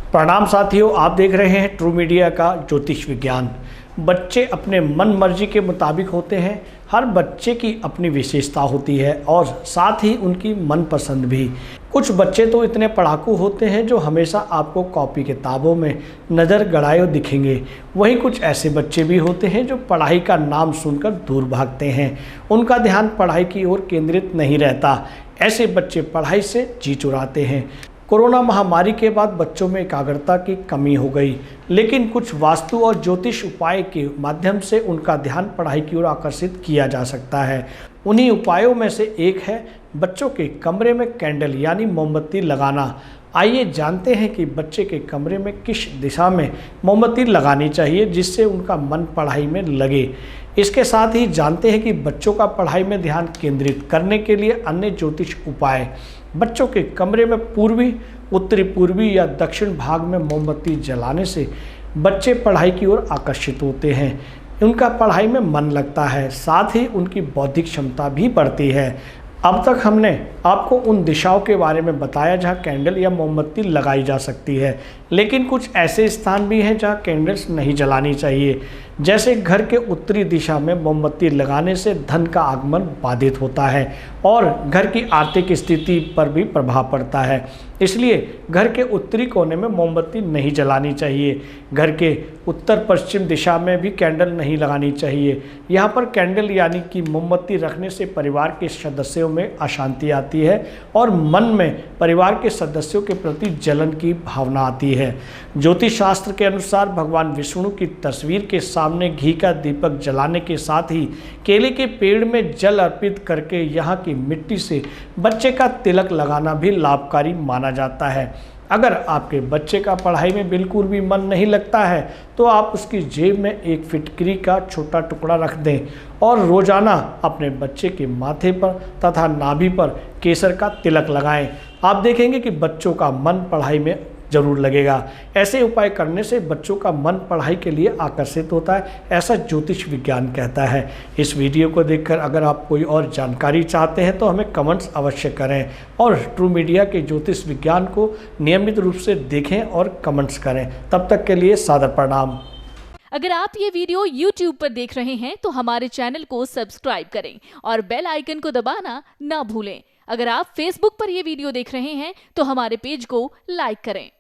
प्रणाम साथियों, आप देख रहे हैं ट्रू मीडिया का ज्योतिष विज्ञान। बच्चे अपने मन मर्जी के मुताबिक होते हैं। हर बच्चे की अपनी विशेषता होती है और साथ ही उनकी मनपसंद भी। कुछ बच्चे तो इतने पढ़ाकू होते हैं जो हमेशा आपको कॉपी किताबों में नज़र गड़ाए दिखेंगे। वहीं कुछ ऐसे बच्चे भी होते हैं जो पढ़ाई का नाम सुनकर दूर भागते हैं। उनका ध्यान पढ़ाई की ओर केंद्रित नहीं रहता। ऐसे बच्चे पढ़ाई से जी चुराते हैं। कोरोना महामारी के बाद बच्चों में एकाग्रता की कमी हो गई, लेकिन कुछ वास्तु और ज्योतिष उपाय के माध्यम से उनका ध्यान पढ़ाई की ओर आकर्षित किया जा सकता है। उन्हीं उपायों में से एक है बच्चों के कमरे में कैंडल यानी मोमबत्ती लगाना। आइए जानते हैं कि बच्चे के कमरे में किस दिशा में मोमबत्ती लगानी चाहिए जिससे उनका मन पढ़ाई में लगे। इसके साथ ही जानते हैं कि बच्चों का पढ़ाई में ध्यान केंद्रित करने के लिए अन्य ज्योतिष उपाय। बच्चों के कमरे में पूर्वी, उत्तरी पूर्वी या दक्षिण भाग में मोमबत्ती जलाने से बच्चे पढ़ाई की ओर आकर्षित होते हैं। उनका पढ़ाई में मन लगता है, साथ ही उनकी बौद्धिक क्षमता भी बढ़ती है। अब तक हमने आपको उन दिशाओं के बारे में बताया जहां कैंडल या मोमबत्ती लगाई जा सकती है, लेकिन कुछ ऐसे स्थान भी हैं जहां कैंडल्स नहीं जलानी चाहिए। जैसे घर के उत्तरी दिशा में मोमबत्ती लगाने से धन का आगमन बाधित होता है और घर की आर्थिक स्थिति पर भी प्रभाव पड़ता है। इसलिए घर के उत्तरी कोने में मोमबत्ती नहीं जलानी चाहिए। घर के उत्तर पश्चिम दिशा में भी कैंडल नहीं लगानी चाहिए। यहाँ पर कैंडल यानी कि मोमबत्ती रखने से परिवार के सदस्यों में अशांति आती है और मन में परिवार के सदस्यों के प्रति जलन की भावना आती है। ज्योतिष शास्त्र के अनुसार भगवान विष्णु की तस्वीर के सामने घी का दीपक जलाने के साथ ही केले के पेड़ में जल अर्पित करके यहाँ की मिट्टी से बच्चे का तिलक लगाना भी लाभकारी माना जाता है। अगर आपके बच्चे का पढ़ाई में बिल्कुल भी मन नहीं लगता है तो आप उसकी जेब में एक फिटकरी का छोटा टुकड़ा रख दें और रोजाना अपने बच्चे के माथे पर तथा नाभि पर केसर का तिलक लगाएं। आप देखेंगे कि बच्चों का मन पढ़ाई में जरूर लगेगा। ऐसे उपाय करने से बच्चों का मन पढ़ाई के लिए आकर्षित होता है, ऐसा ज्योतिष विज्ञान कहता है। इस वीडियो को देखकर अगर आप कोई और जानकारी चाहते हैं तो हमें कमेंट्स अवश्य करें और ट्रू मीडिया के ज्योतिष विज्ञान को नियमित रूप से देखें और कमेंट्स करें। तब तक के लिए सादर प्रणाम। अगर आप ये वीडियो YouTube पर देख रहे हैं तो हमारे चैनल को सब्सक्राइब करें और बेल आइकन को दबाना ना भूलें। अगर आप Facebook पर ये वीडियो देख रहे हैं तो हमारे पेज को लाइक करें।